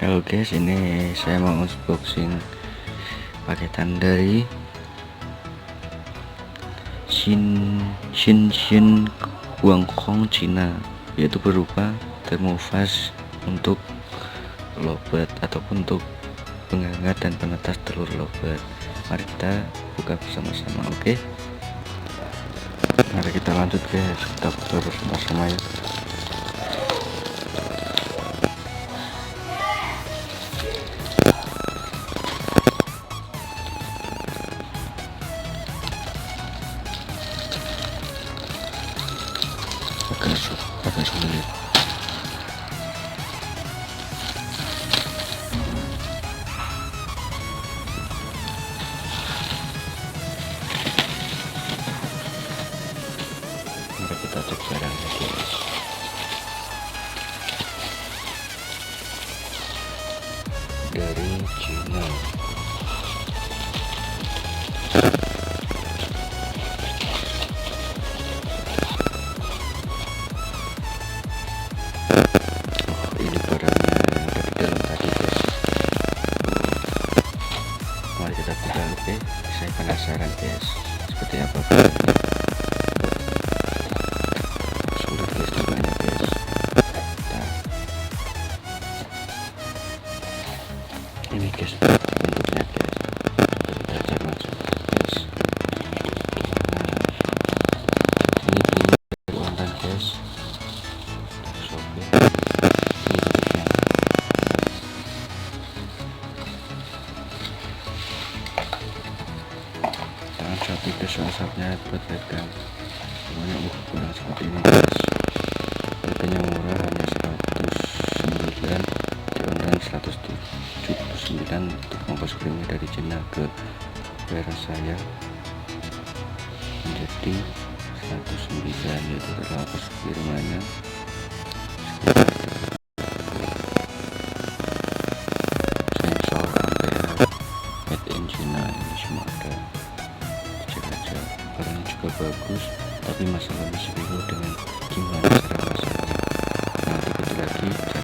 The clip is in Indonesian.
Halo guys, ini saya mau unboxing paketan dari Xin Guangdong Cina, yaitu berupa termofas untuk lowbat ataupun untuk penghangat dan penetas telur lowbat. Mari kita buka bersama-sama. Oke, mari kita lanjut guys, kita buka bersama-sama ya. Agak sulit. Mari kita cek barangnya guys. Dari Cina. Ini barangnya yang ada di dalam tadi guys. Mari kita buka. Oke, saya penasaran guys, seperti apa barangnya. Sulit guys, cobanya guys. Nah, ini guys bentuknya guys, kita cek langsung guys. Nah, ini bunyi dari online guys. Tangan sapi guys, asapnya buat pegang semuanya kurang seperti ini guys. Harganya murah, hanya 109, di online 179 untuk ongkos kirimnya dari Cina ke daerah saya menjadi 109, yaitu adalah ongkos kirimannya sensor ampere made in China. Ini semua ada, cek aja. Barangnya juga bagus, tapi masalahnya sebelum dengan gimana cara